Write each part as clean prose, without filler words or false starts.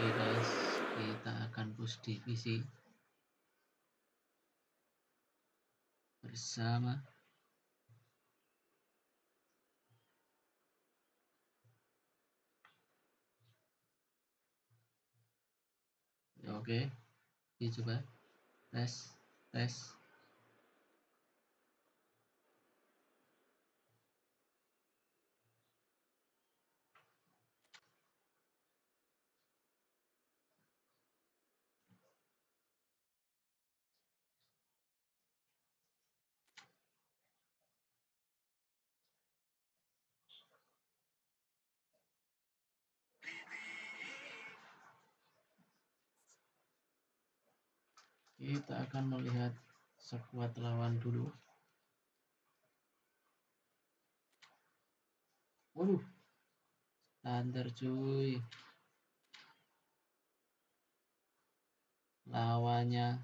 Oke guys, kita akan push divisi bersama. Oke, dicoba tes. Kita akan melihat skuad lawan dulu. Waduh, standar cuy. Lawannya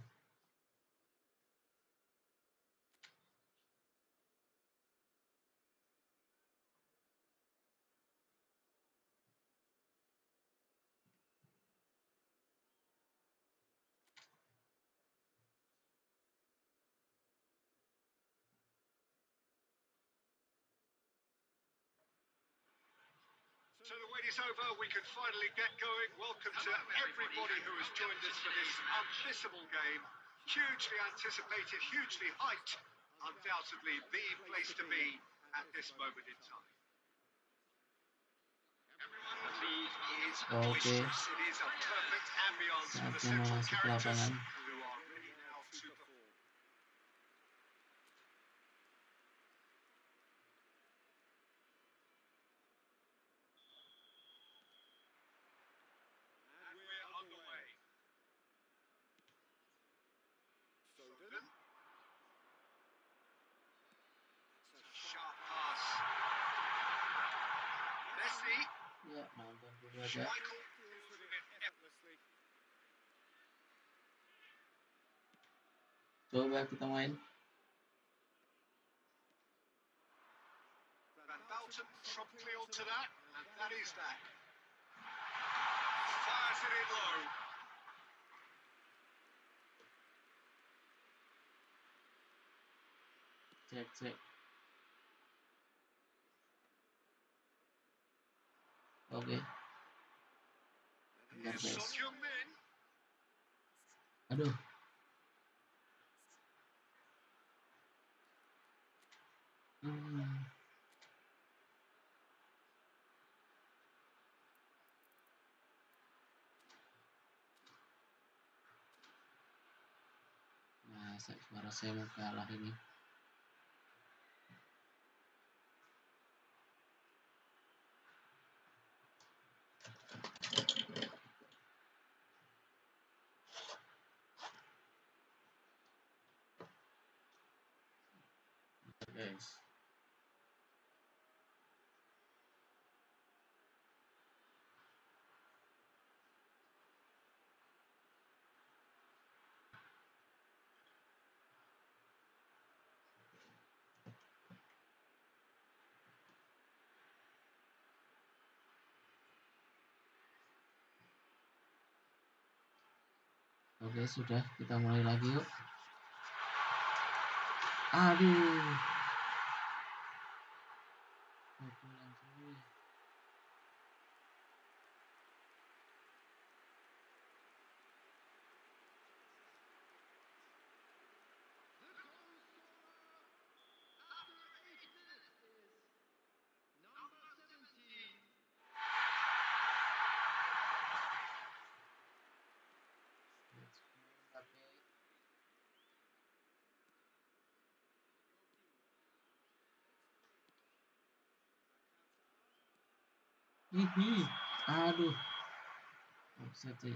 So the wait is over, we can finally get going. Welcome to everybody who has joined us for this unmissable game. Hugely anticipated, hugely hyped. Undoubtedly the place to be at this moment in time. Everyone is boisterous. It is a perfect ambience for the central characters who are ready now to perform. And we're underway. Foden. It's a sharp pass. Messi. ya nonton dulu aja. Schmeichel deals with it effortlessly. Coba kita main. Van Belten promptly onto that, and that is that. Fires it in low. Cek. Oke. Bentar Here's guys. Son Heung-min. Aduh. Masa suara saya mau kalah ini. Guys. Oke, sudah, kita mulai lagi yuk. Aduh. Pukulan cuy. Aduh. Offset cuy.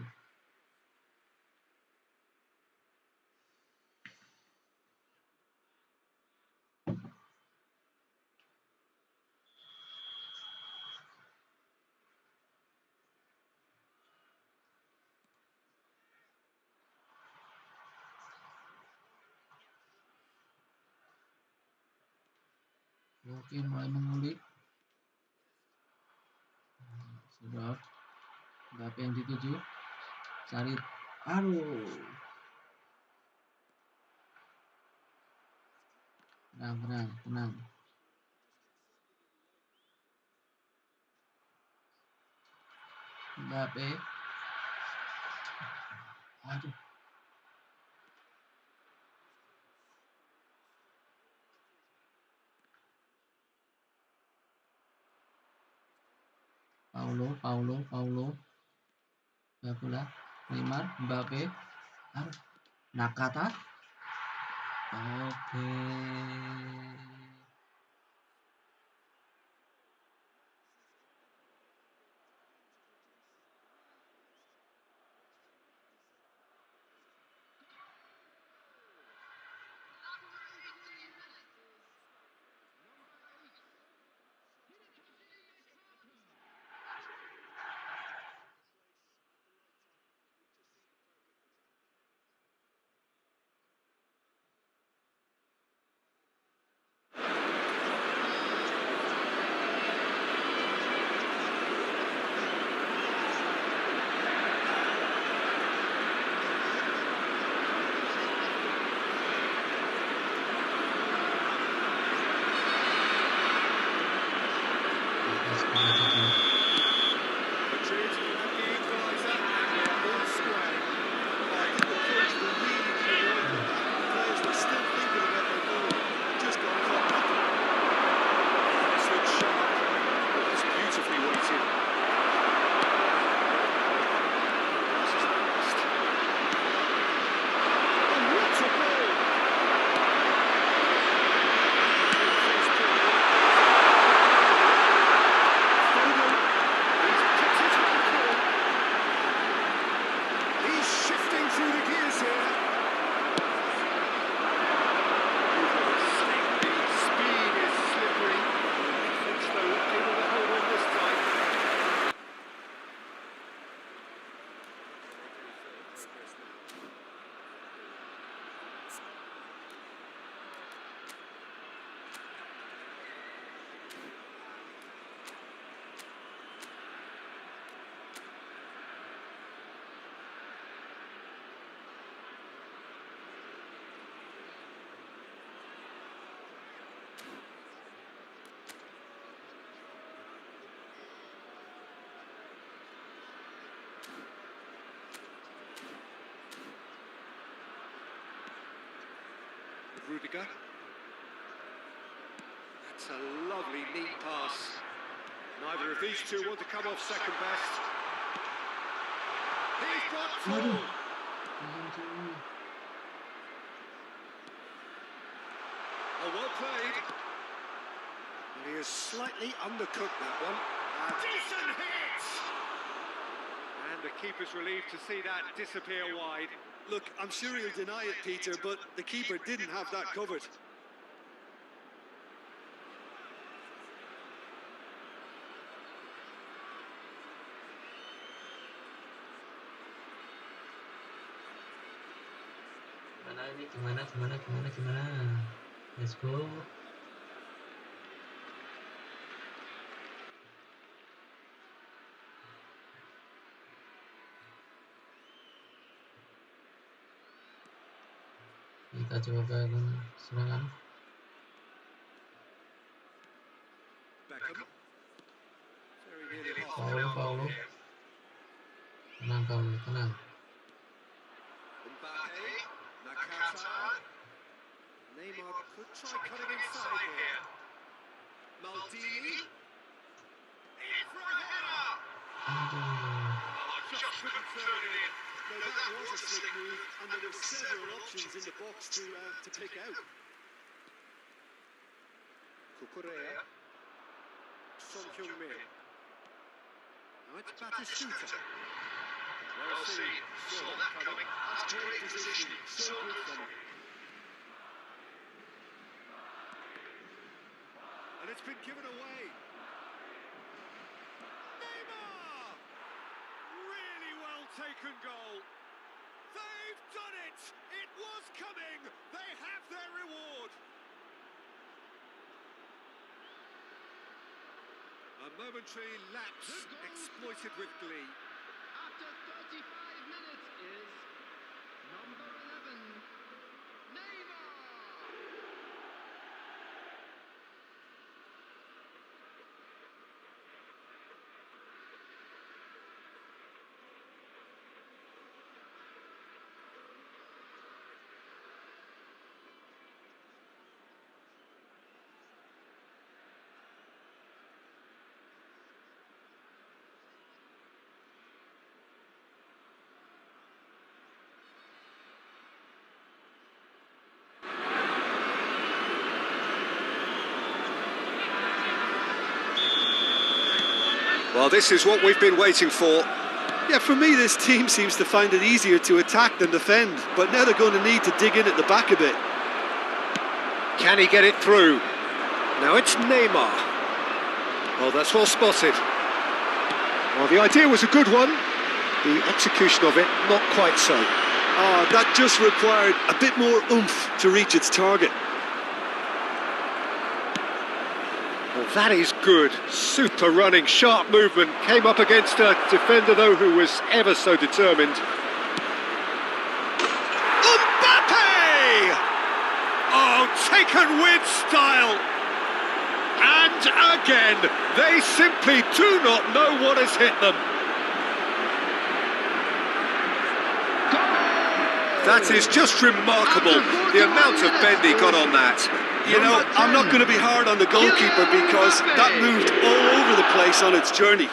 Oke, mulai mengulik. Sudah. Berapa yang dituju? cari, aduh, tenang. Mbappe, aduh, Paulo, Bakula, Neymar, Mbappe, aduh, Nakata, oke. Rudiger. That's a lovely, neat pass. Neither of these two want to come off second best. He's got full. Oh, well played. And he has slightly undercooked that one. A decent hit! And the keeper's relieved to see that disappear wide. Look, I'm sure he'll deny it, Peter, but the keeper didn't have that covered. Gimana? Let's go. Kita coba serangan. Beckham. Very nearly half an hour. Paulo. Tenang. Mbappe, Nakata. Neymar could try cutting inside here. Maldini. In for a header. Oh, just couldn't turn it in. No, that was a slick move, and there were several options in the box to pick out. Kukurea. Son Heung-min. Now it's Batistuta. Well seen. Saw that coming. That's great positioning. So good from him. And it's been given away. Neymar! Really well taken goal. They've done it! It was coming! They have their reward! A momentary lapse exploited with glee. After 35 minutes, Well, this is what we've been waiting for. Yeah, for me, this team seems to find it easier to attack than defend, but now they're going to need to dig in at the back a bit. Can he get it through? Now it's Neymar. Oh, that's well spotted. Well, the idea was a good one. The execution of it, not quite so. Oh, that just required a bit more oomph to reach its target. Well, that is good. Super running, sharp movement. Came up against a defender, though, who was ever so determined. Mbappe! Oh, taken with style. And again, they simply do not know what has hit them. That is just remarkable, the amount of bend he got on that. You know, I'm not going to be hard on the goalkeeper because that moved all over the place on its journey.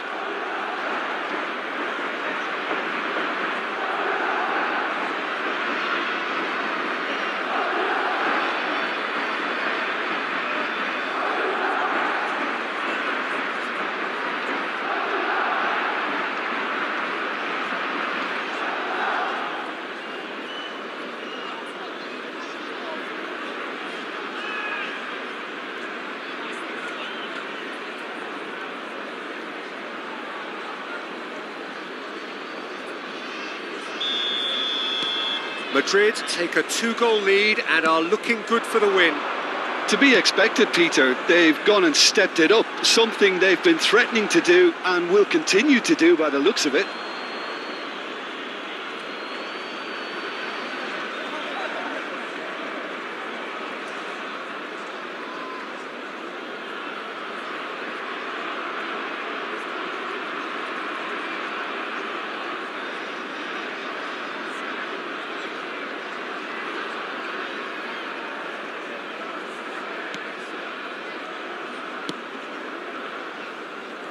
Madrid take a 2-goal lead and are looking good for the win. To be expected, Peter. They've gone and stepped it up, something they've been threatening to do and will continue to do by the looks of it.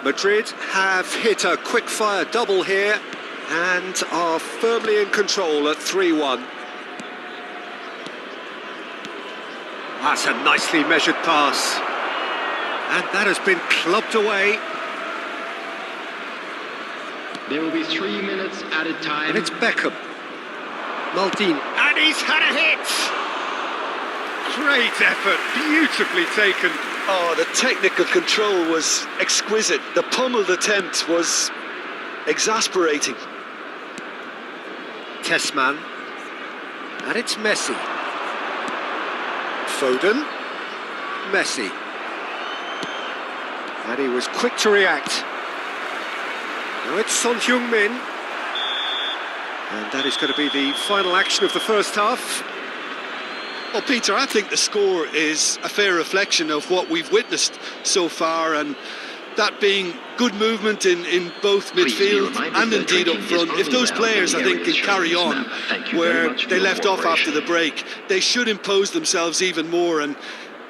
Madrid have hit a quick-fire double here and are firmly in control at 3-1. That's a nicely measured pass. And that has been clubbed away. There will be 3 minutes at a time. And it's Beckham. Maldini. And he's had a hit! Great effort, beautifully taken. Oh, the technical control was exquisite. The pummeled attempt was exasperating. Tessman. And it's Messi. Foden. Messi. And he was quick to react. Now it's Son Heung-min. And that is going to be the final action of the first half. Well, Peter, I think the score is a fair reflection of what we've witnessed so far, and that being good movement in both midfield and indeed up front. If those players, I think, can carry on where they left off after the break, they should impose themselves even more, and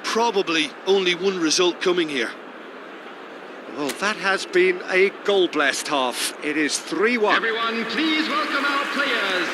probably only one result coming here. Well, that has been a goal-blessed half. It is 3-1. Everyone, please welcome our players.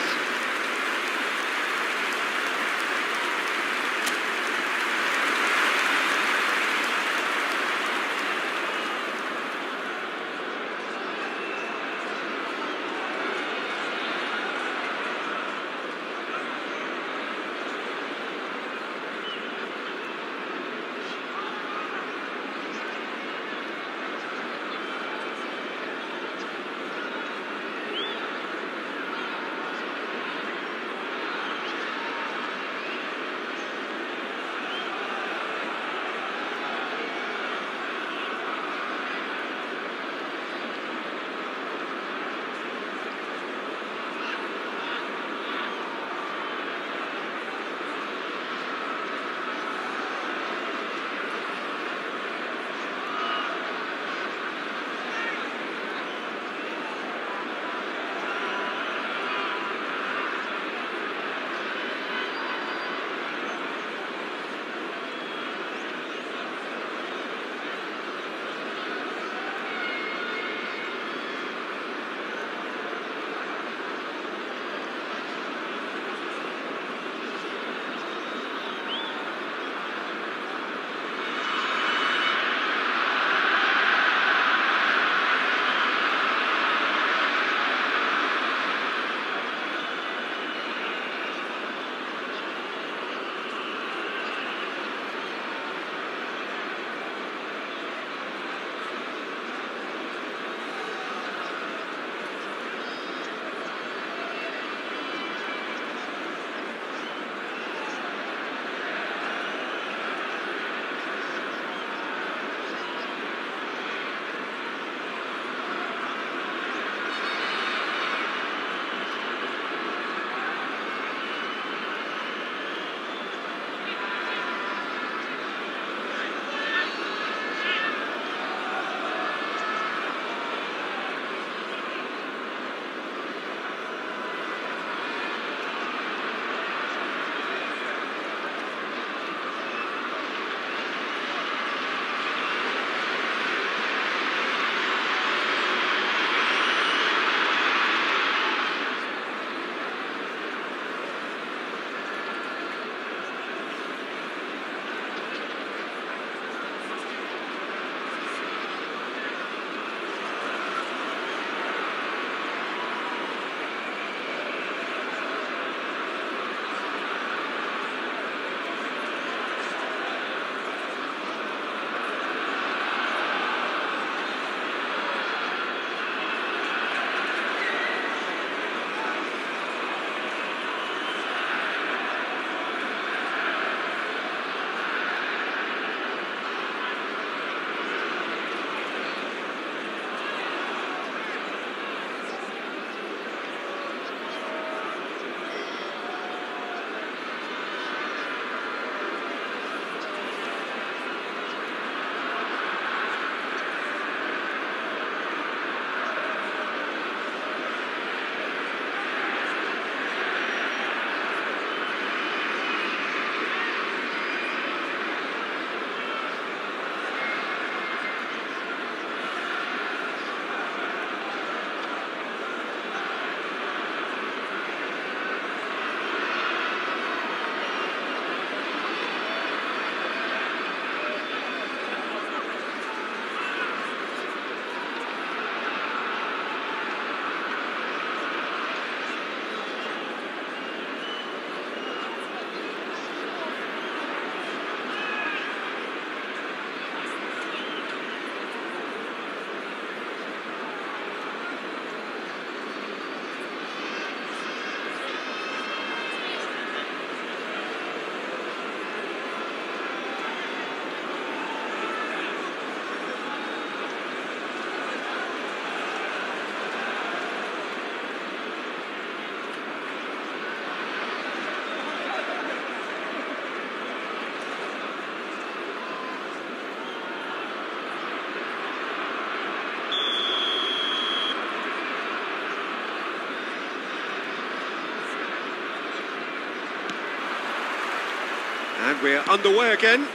And we're underway again.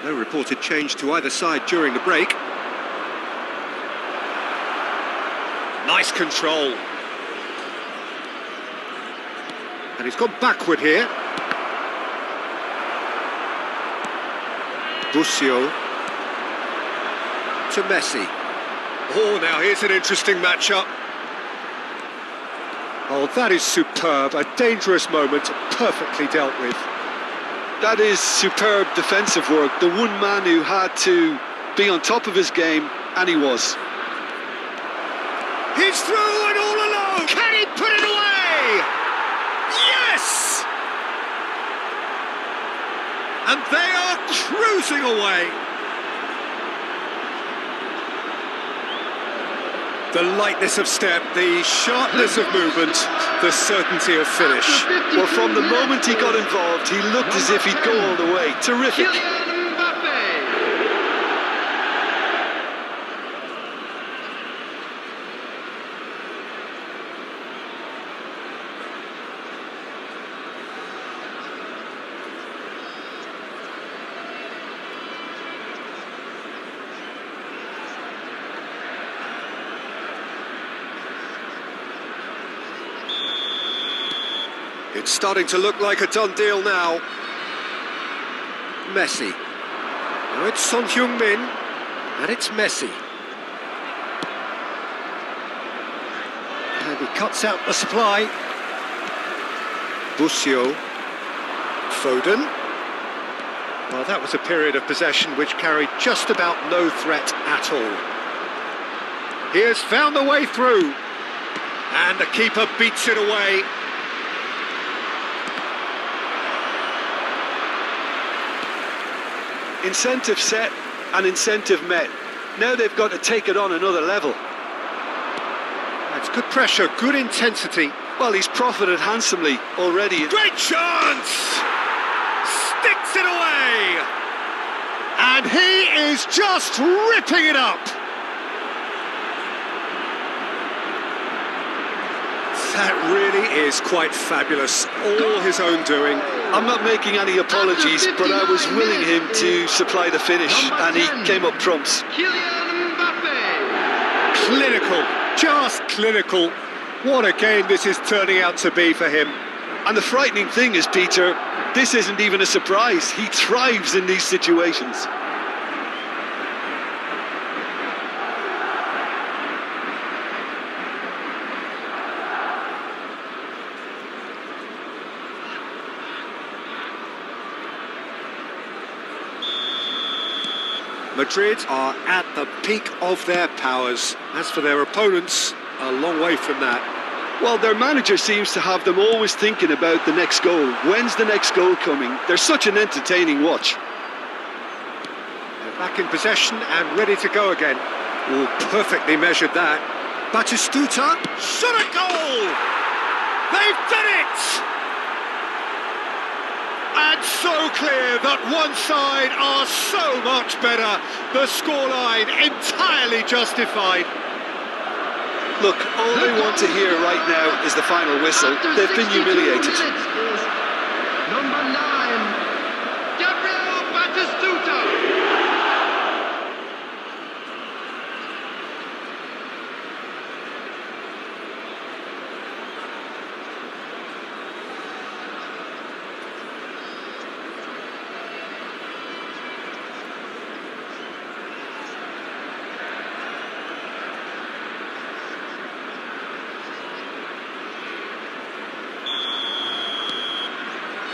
No reported change to either side during the break. Nice control. And he's gone backward here. Busio to Messi. Oh, now here's an interesting matchup. Oh, that is superb. A dangerous moment, perfectly dealt with. That is superb defensive work. The one man who had to be on top of his game, and he was. He's through and all alone. Can he put it away? Yes! And they are cruising away. The lightness of step, the sharpness of movement, the certainty of finish. Well, from the moment he got involved, he looked as if he'd go all the way. Terrific. It's starting to look like a done deal now. Messi. Now it's Son Heung-min, and it's Messi. And he cuts out the supply. Busio. Foden. Well, that was a period of possession which carried just about no threat at all. He has found the way through. And the keeper beats it away. Incentive set and incentive met. Now they've got to take it on another level. That's good pressure, good intensity. Well, he's profited handsomely already. Great chance! Sticks it away! And he is just ripping it up! That really is quite fabulous. All his own doing. I'm not making any apologies, but I was willing him to supply the finish, and he came up trumps. Clinical, just clinical. What a game this is turning out to be for him. And the frightening thing is, Peter, this isn't even a surprise. He thrives in these situations. Madrid are at the peak of their powers. As for their opponents, a long way from that. Well, their manager seems to have them always thinking about the next goal. When's the next goal coming? They're such an entertaining watch. They're back in possession and ready to go again. Oh, perfectly measured that. Batistuta, shot a goal! They've done it! And so clear that one side are so much better. The scoreline entirely justified. Look, all they want to hear right now is the final whistle. They've been humiliated. Number 9, Gabriel Batistuta.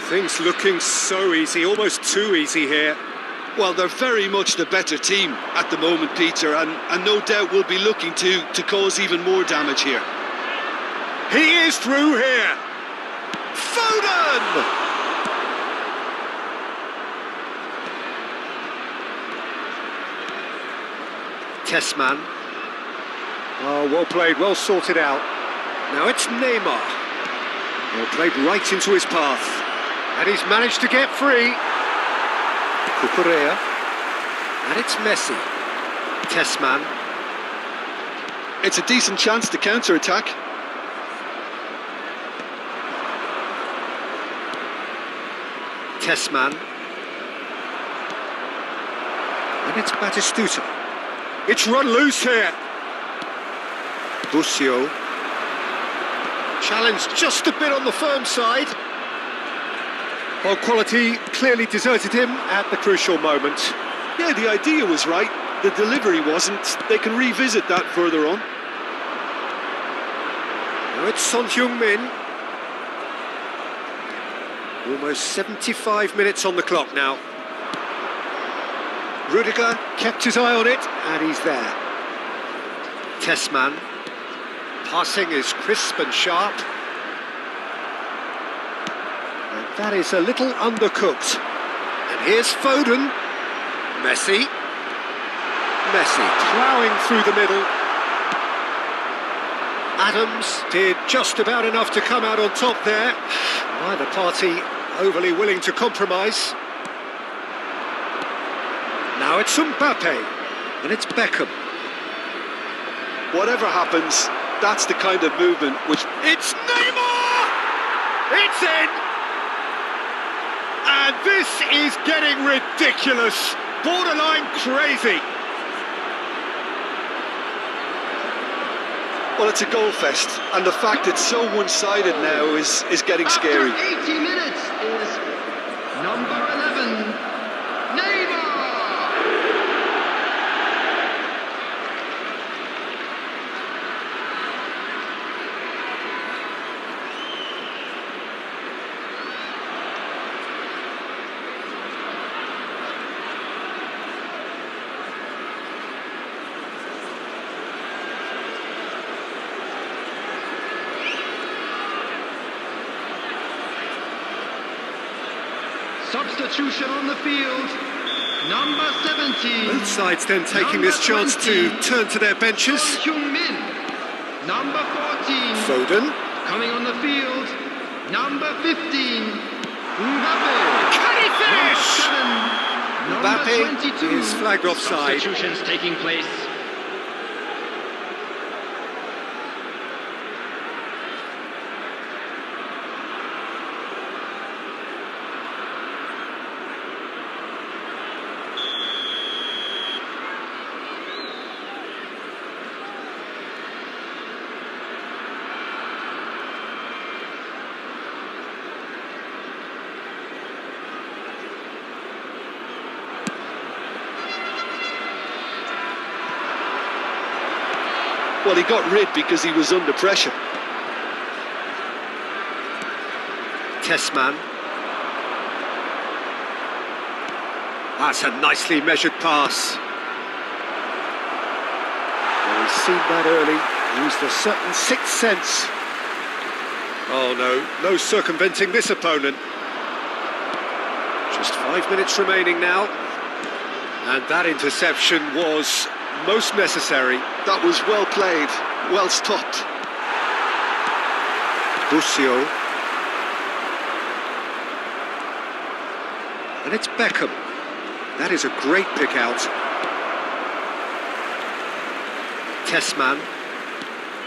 Things looking so easy, almost too easy here. Well, they're very much the better team at the moment, Peter, and no doubt will be looking to cause even more damage here. He is through here. Foden! Tessman. Oh, well played, well sorted out. Now it's Neymar. Well played right into his path. And he's managed to get free. Cucurella. And it's Messi. Tessman. It's a decent chance to counter-attack. Tessman. And it's Batistuta. It's run loose here. Busio. Challenged just a bit on the firm side. Well, quality clearly deserted him at the crucial moment. Yeah, the idea was right. The delivery wasn't. They can revisit that further on. Now it's Son Heung-min. Almost 75 minutes on the clock now. Rudiger kept his eye on it, and he's there. Tessman. Passing is crisp and sharp. And that is a little undercooked. And here's Foden. Messi. Messi ploughing through the middle. Adams did just about enough to come out on top there. Neither party overly willing to compromise. Now it's Mbappe, and it's Beckham. Whatever happens, that's the kind of movement which... It's Neymar! It's in! And this is getting ridiculous, borderline crazy. Well, it's a goal fest, and the fact it's so one-sided now is getting scary. After 80 minutes is number 11, Neymar! Substitution on the field, number 17. Both sides then taking this chance to turn to their benches. Son Heung-min, number 14. Foden. Coming on the field, number 15. Mbappe. Can he finish? Number 7. Number Mbappe 22. is flagged offside. Substitutions taking place. Well, he got rid because he was under pressure. Tessman. That's a nicely measured pass. Well, he's seen that early, used a certain sixth sense. Oh no circumventing this opponent. Just 5 minutes remaining now. And that interception was most necessary. That was well played, well stopped. Busio. And it's Beckham. That is a great pick out. Tessman.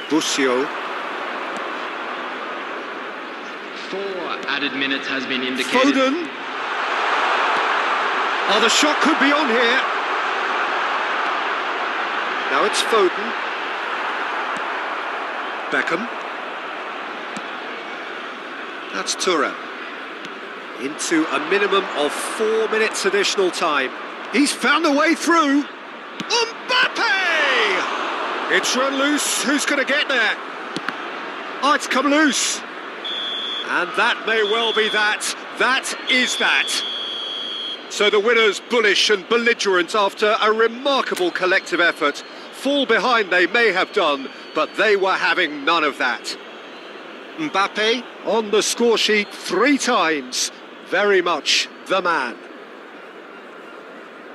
Busio. 4 added minutes has been indicated. Foden. Oh, the shot could be on here. Now it's Foden. Beckham. That's Thuram. Into a minimum of 4 minutes additional time. He's found a way through. Mbappe! It's run loose. Who's going to get there? Oh, it's come loose. And that may well be that. That is that. So the winners bullish and belligerent after a remarkable collective effort. Fall behind they may have done, but they were having none of that. Mbappe on the score sheet 3 times. Very much the man.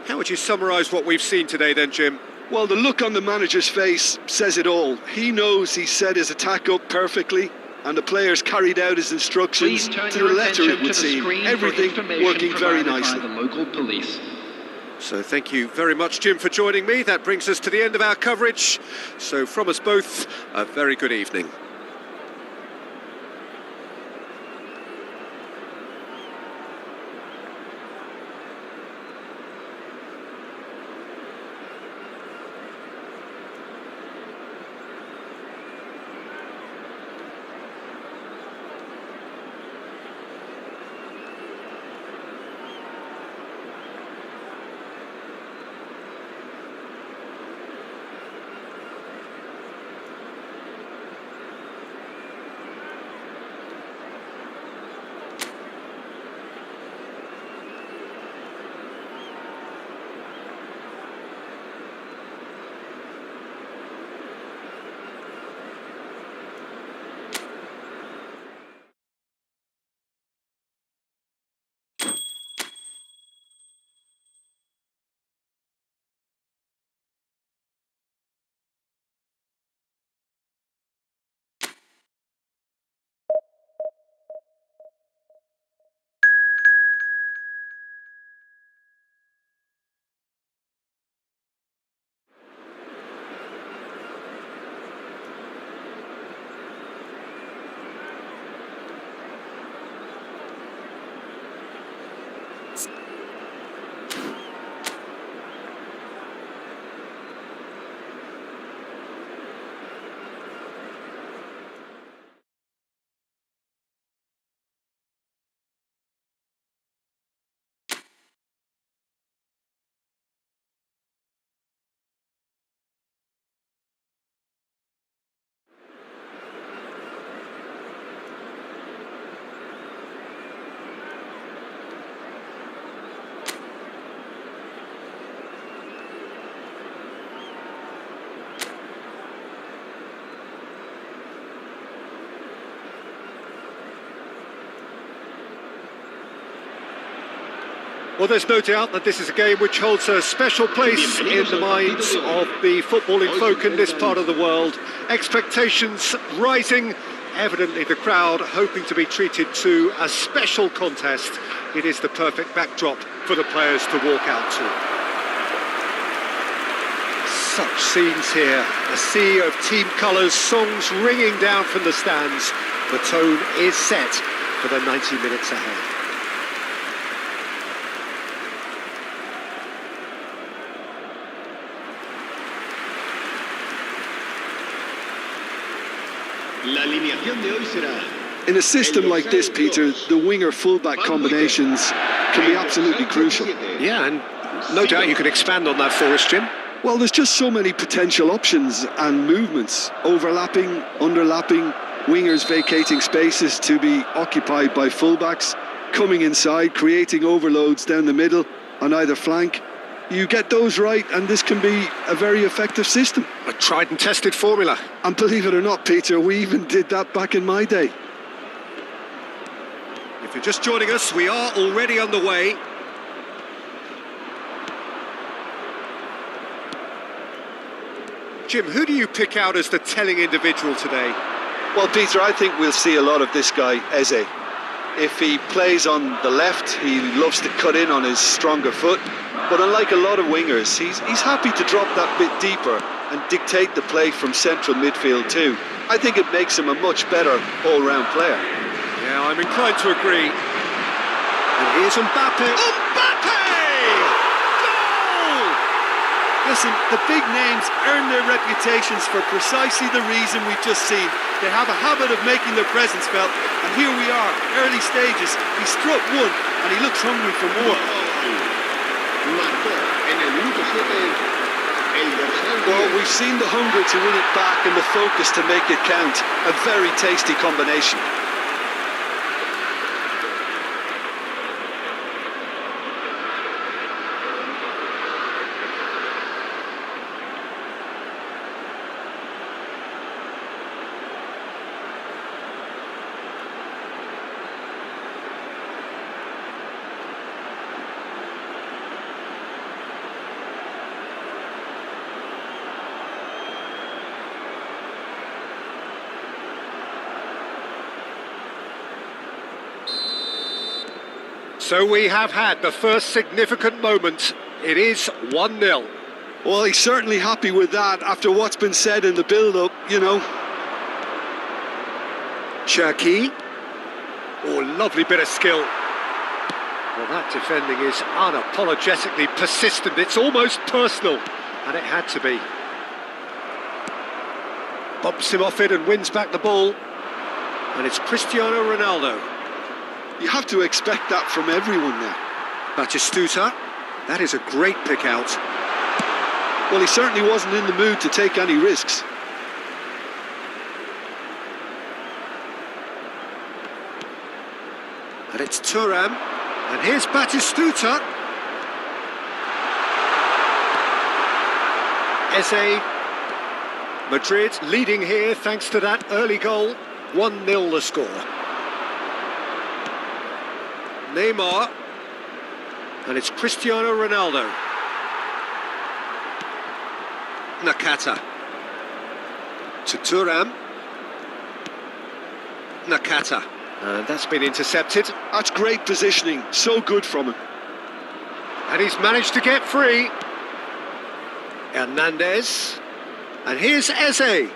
How would you summarise what we've seen today then, Jim? Well, the look on the manager's face says it all. He knows he set his attack up perfectly, and the players carried out his instructions to the letter, it would seem. Everything working very nicely. By the local police. So thank you very much, Jim, for joining me. That brings us to the end of our coverage. So from us both, a very good evening. Well, there's no doubt that this is a game which holds a special place in the minds of the footballing folk in this part of the world. Expectations rising, evidently the crowd hoping to be treated to a special contest. It is the perfect backdrop for the players to walk out to. Such scenes here, a sea of team colours, songs ringing down from the stands. The tone is set for the 90 minutes ahead. In a system like this, Peter, the winger-fullback combinations can be absolutely crucial. Yeah, and no doubt you can expand on that for us, Jim. Well, there's just so many potential options and movements. Overlapping, underlapping, wingers vacating spaces to be occupied by fullbacks, coming inside, creating overloads down the middle on either flank. You get those right and this can be a very effective system. A tried and tested formula. And believe it or not, Peter, we even did that back in my day. If you're just joining us, we are already underway. Jim, who do you pick out as the telling individual today? Well, Peter, I think we'll see a lot of this guy, Eze. If he plays on the left, he loves to cut in on his stronger foot. But unlike a lot of wingers, he's happy to drop that bit deeper and dictate the play from central midfield too. I think it makes him a much better all-round player. Yeah, I'm inclined to agree. And here's Mbappe. Mbappe! Goal! Listen, the big names earn their reputations for precisely the reason we've just seen. They have a habit of making their presence felt, and here we are, early stages. He struck one, and he looks hungry for more. Well, we've seen the hunger to win it back and the focus to make it count. A very tasty combination. So we have had the first significant moment. It is 1-0. Well, he's certainly happy with that after what's been said in the build-up, you know. Cherki. Oh, lovely bit of skill. Well, that defending is unapologetically persistent. It's almost personal, and it had to be. Bumps him off it and wins back the ball. And it's Cristiano Ronaldo. You have to expect that from everyone now. Batistuta. That is a great pick out. Well, he certainly wasn't in the mood to take any risks. And it's Thuram. And here's Batistuta. Eze. Madrid leading here thanks to that early goal. 1-0 the score. Neymar. And it's Cristiano Ronaldo. Nakata. To Thuram. Nakata. And that's been intercepted. That's great positioning. So good from him. And he's managed to get free. Hernandez. And here's Eze.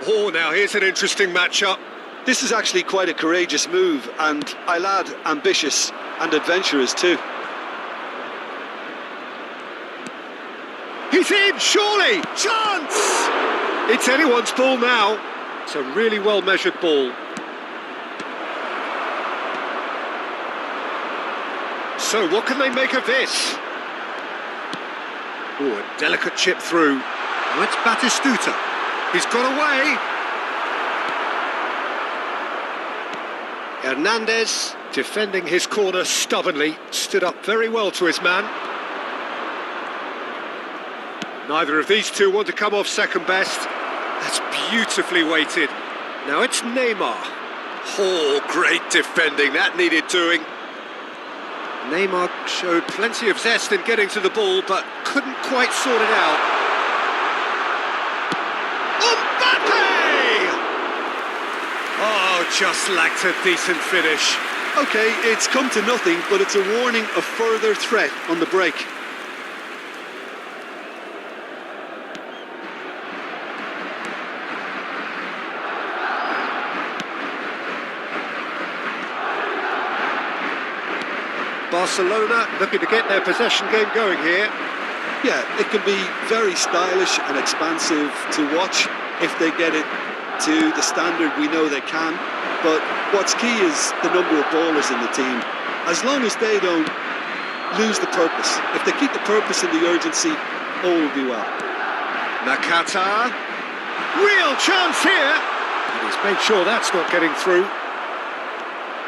Oh, now here's an interesting matchup. This is actually quite a courageous move, and I'll add ambitious and adventurous too. He's in, surely! Chance! It's anyone's ball now. It's a really well-measured ball. So, what can they make of this? Oh, a delicate chip through. Oh, it's Batistuta. He's got away. Hernandez, defending his corner stubbornly, stood up very well to his man. Neither of these two want to come off second best. That's beautifully weighted. Now it's Neymar. Oh, great defending. That needed doing. Neymar showed plenty of zest in getting to the ball, but couldn't quite sort it out. Mbappe! Oh, just lacked a decent finish. OK, it's come to nothing, but it's a warning of further threat on the break. Barcelona looking to get their possession game going here. Yeah, it can be very stylish and expansive to watch if they get it to the standard we know they can. But what's key is the number of ballers in the team. As long as they don't lose the purpose, if they keep the purpose and the urgency, all will be well. Nakata, real chance here, and he's made sure that's not getting through.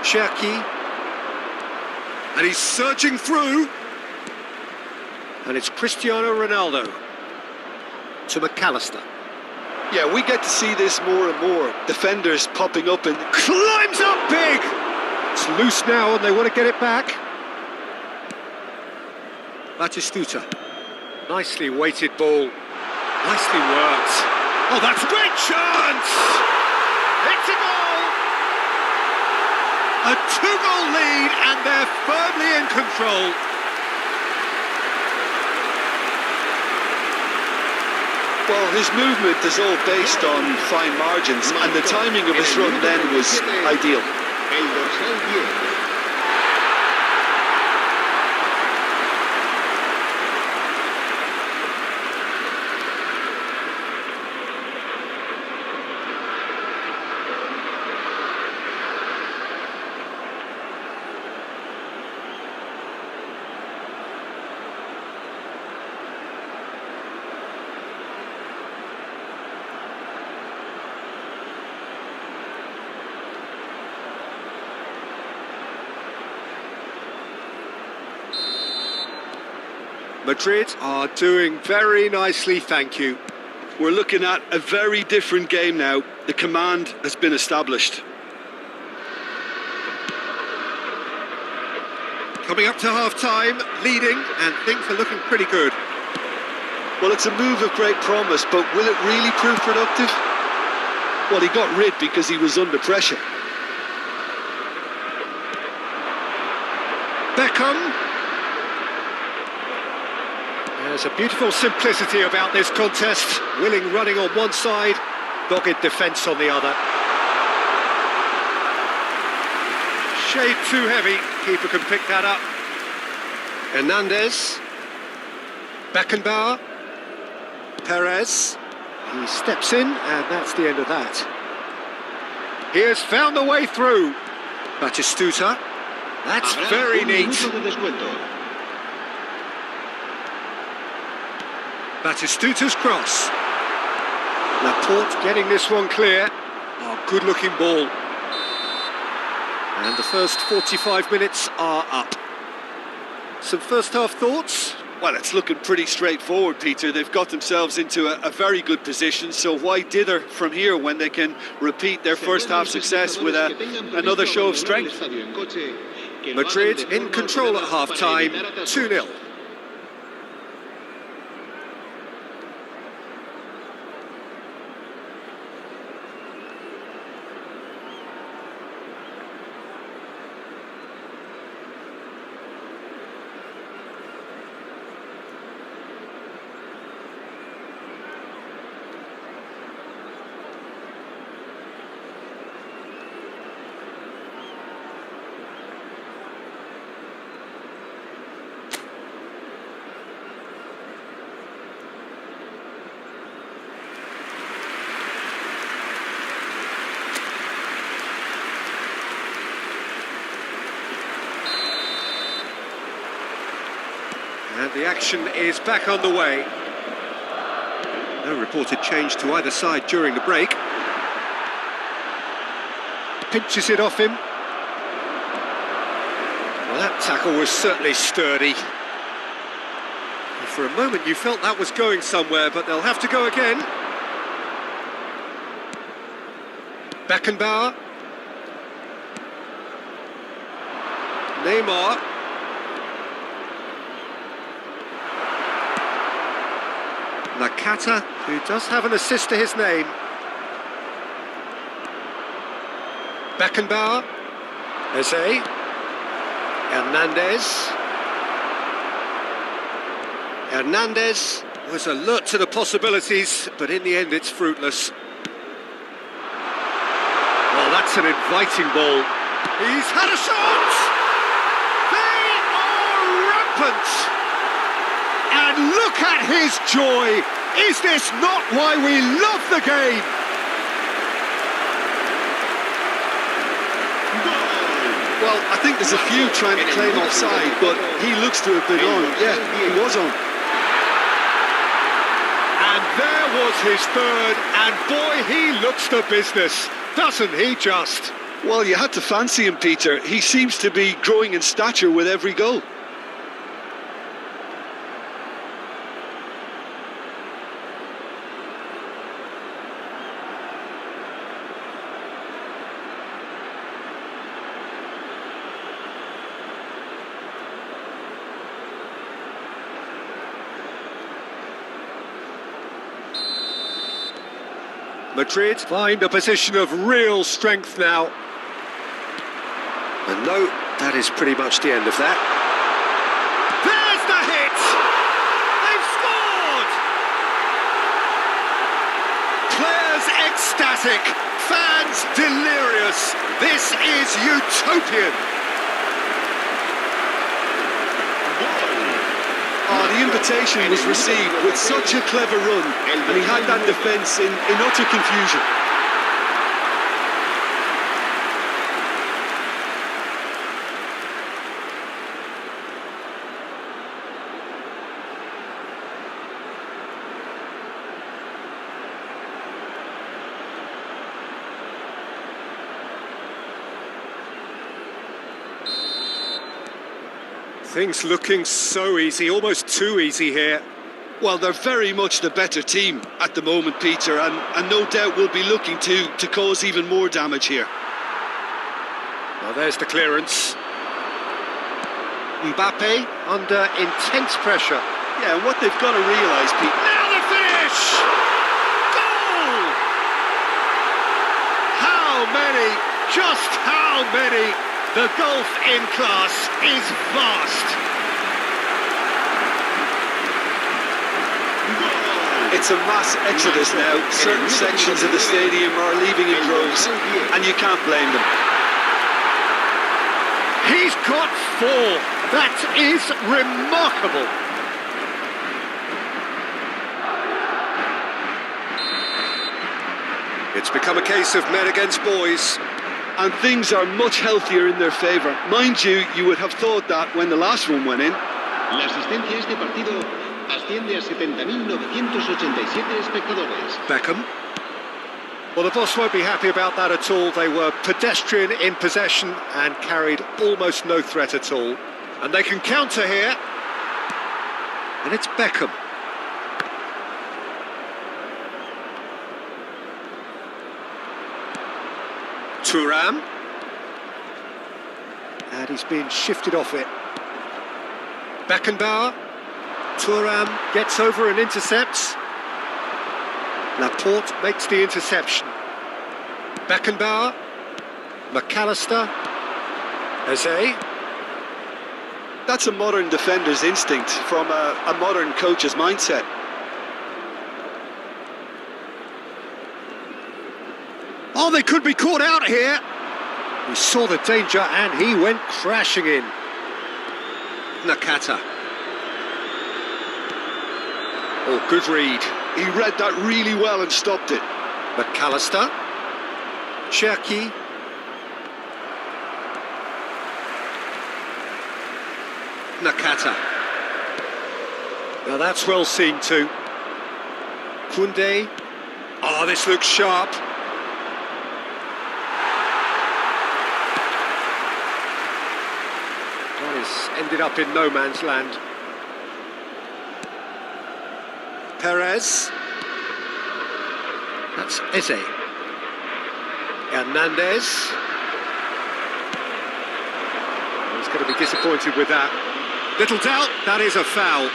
Cherki, and he's surging through, and it's Cristiano Ronaldo to McAllister. Yeah, we get to see this more and more. Defenders popping up and Climbs up big! It's loose now and they want to get it back. Batistuta. Nicely weighted ball. Nicely worked. Oh, that's a great chance! It's a goal! A 2-goal lead and they're firmly in control. well, his movement is all based on fine margins, and the timing of his run then was ideal. Madrid are doing very nicely, thank you. We're looking at a very different game now. The command has been established. Coming up to half-time, leading, and things are looking pretty good. Well, it's a move of great promise, but will it really prove productive? Well, he got rid because he was under pressure. Beckham. There's a beautiful simplicity about this contest. Willing running on one side, dogged defence on the other. Shade too heavy, keeper can pick that up. Hernandez. Beckenbauer. Perez. He steps in, and that's the end of that. He has found the way through. Batistuta. That's very neat. Batistuta's cross. Laporte getting this one clear. Oh, good-looking ball. And the first 45 minutes are up. Some first-half thoughts? Well, it's looking pretty straightforward, Peter. They've got themselves into a very good position, so why dither from here when they can repeat their first-half success with another show of strength? Madrid in control at half-time, 2-0. And the action is back on the way. No reported change to either side during the break. Pinches it off him. Well, that tackle was certainly sturdy. And for a moment you felt that was going somewhere, but they'll have to go again. Beckenbauer. Neymar. Nakata, who does have an assist to his name. Beckenbauer. Eze. Hernandez. Hernandez was alert to the possibilities, but in the end it's fruitless. Well, that's an inviting ball. He's had a shot! They are rampant! And look at his joy! Is this not why we love the game? Well, I think there's a few trying to claim offside, but he looks to have been on. Yeah, he was on. And there was his third, and boy, he looks the business, doesn't he just? Well, you had to fancy him, Peter. He seems to be growing in stature with every goal. Madrid find a position of real strength now. And no, that is pretty much the end of that. There's the hit! They've scored! Players ecstatic, fans delirious. This is utopian. Oh, the invitation was received with such a clever run, and he had that defence in utter confusion. Things looking so easy, almost too easy here. Well, they're very much the better team at the moment, Peter, and no doubt will be looking to cause even more damage here. Well, there's the clearance. Mbappe under intense pressure. Yeah, and what they've got to realise, Pete... Now the finish! Goal! How many? Just how many? The gulf in class is vast. It's a mass exodus now. Certain sections of the stadium are leaving in droves, and you can't blame them. He's got 4. That is remarkable. It's become a case of men against boys. And things are much healthier in their favour. Mind you, you would have thought that when the last one went in. La asistencia a este partido asciende a 70.987 espectadores. Beckham. Well, the boss won't be happy about that at all. They were pedestrian in possession and carried almost no threat at all. And they can counter here. And it's Beckham. Thuram. And he's been shifted off it. Beckenbauer. Thuram gets over and intercepts. Laporte makes the interception. Beckenbauer. McAllister. Eze. That's a modern defender's instinct from a modern coach's mindset. Oh, they could be caught out here. He saw the danger and he went crashing in. Nakata. Oh, good read. He read that really well and stopped it. McAllister. Cherki. Nakata. Now that's well seen too. Kunde. Oh, this looks sharp. Ended up in no man's land. Perez. That's Eze. Hernandez. He's going to be disappointed with that. Little doubt, that is a foul.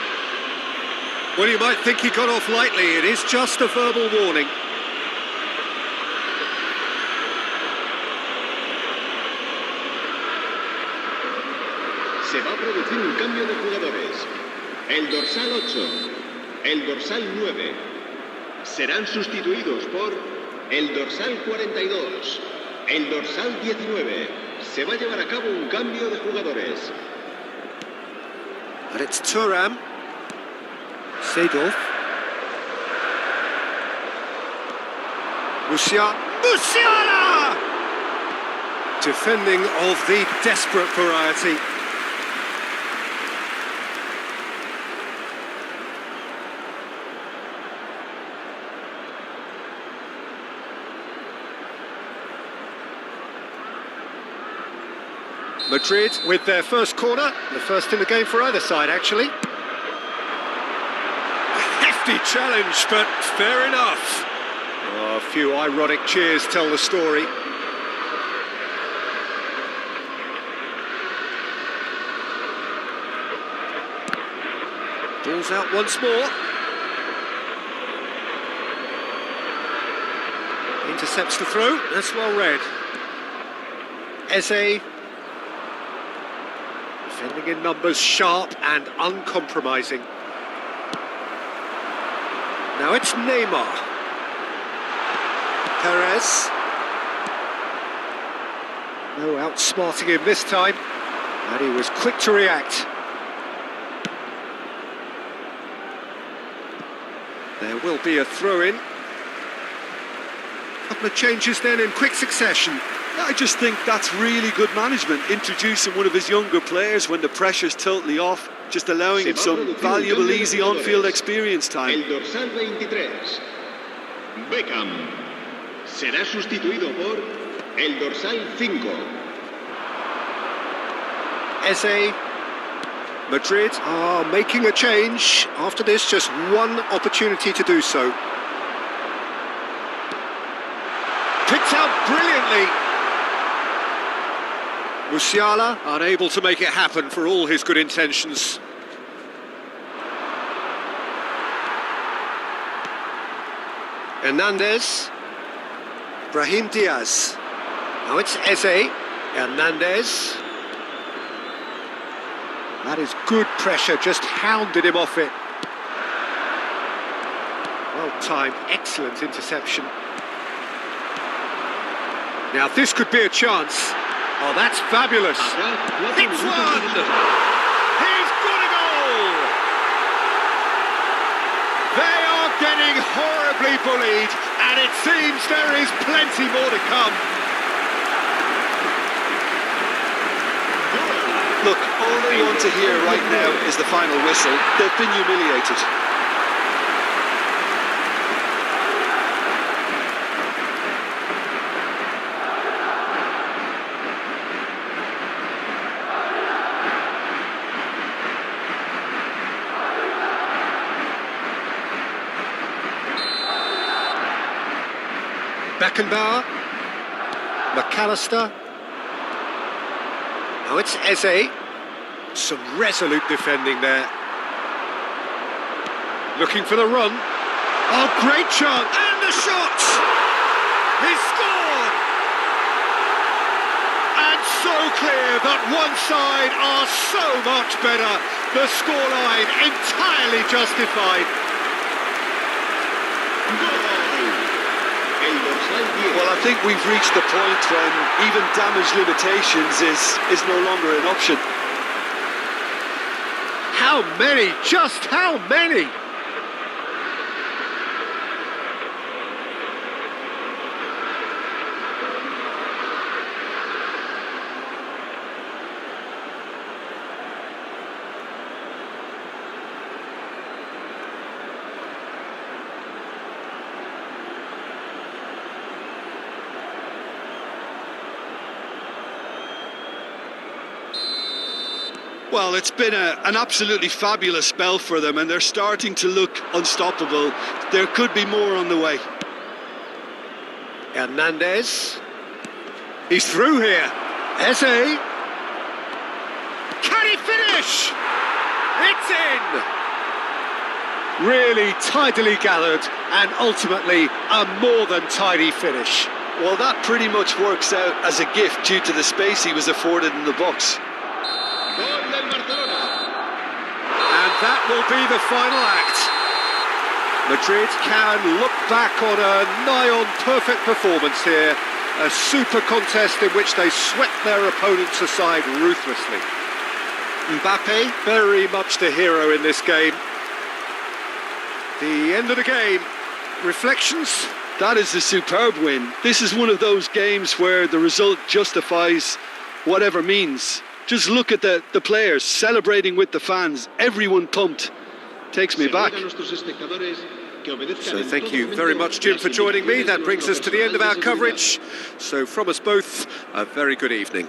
Well, you might think he got off lightly. It is just a verbal warning. Se va a producir un cambio de jugadores. El dorsal 8, el dorsal 9 serán sustituidos por el dorsal 42, el dorsal 19. Se va a llevar a cabo un cambio de jugadores. And it's Thuram. Seedorf. Musiala! Defending of the desperate variety. Madrid with their first corner, the first in the game for either side, actually. A hefty challenge, but fair enough. Oh, a few ironic cheers tell the story. Ball's out once more. Intercepts the throw, that's well read. Eze. Defending in numbers, sharp and uncompromising. Now it's Neymar. Perez. No outsmarting him this time. And he was quick to react. There will be a throw-in. Couple of changes then in quick succession. I just think that's really good management, introducing one of his younger players when the pressure's totally off, just allowing him some valuable, easy on-field experience time. El dorsal 23, Beckham, será sustituido por el dorsal 5. Eze. Madrid are making a change. After this, just one opportunity to do so. Picked out brilliantly. Musiala unable to make it happen for all his good intentions. Hernandez. Brahim Diaz. Now it's Eze. Hernandez. That is good pressure, just hounded him off it. Well timed, excellent interception. Now this could be a chance. Oh, that's fabulous. Hits one! He's got a goal! They are getting horribly bullied, and it seems there is plenty more to come. Look, all they want to hear right now is the final whistle. They've been humiliated. Beckenbauer, McAllister. Now it's Eze. Some resolute defending there. Looking for the run. Oh, great chance. And the shot! He scored! And so clear that one side are so much better. The scoreline entirely justified. Well, I think we've reached the point when even damage limitations is no longer an option. How many? Just how many? Well, it's been an absolutely fabulous spell for them, and they're starting to look unstoppable. There could be more on the way. Hernandez. He's through here. Eze. Can he finish? It's in! Really tidily gathered and ultimately a more than tidy finish. Well, that pretty much works out as a gift due to the space he was afforded in the box. Gol del Barcelona. And that will be the final act. Madrid can look back on a nigh-on perfect performance here. A super contest in which they swept their opponents aside ruthlessly. Mbappe, very much the hero in this game. The end of the game. Reflections? That is a superb win. This is one of those games where the result justifies whatever means. Just look at the players celebrating with the fans. Everyone pumped. Takes me back. So thank you very much, Jim, for joining me. That brings us to the end of our coverage. So from us both, a very good evening.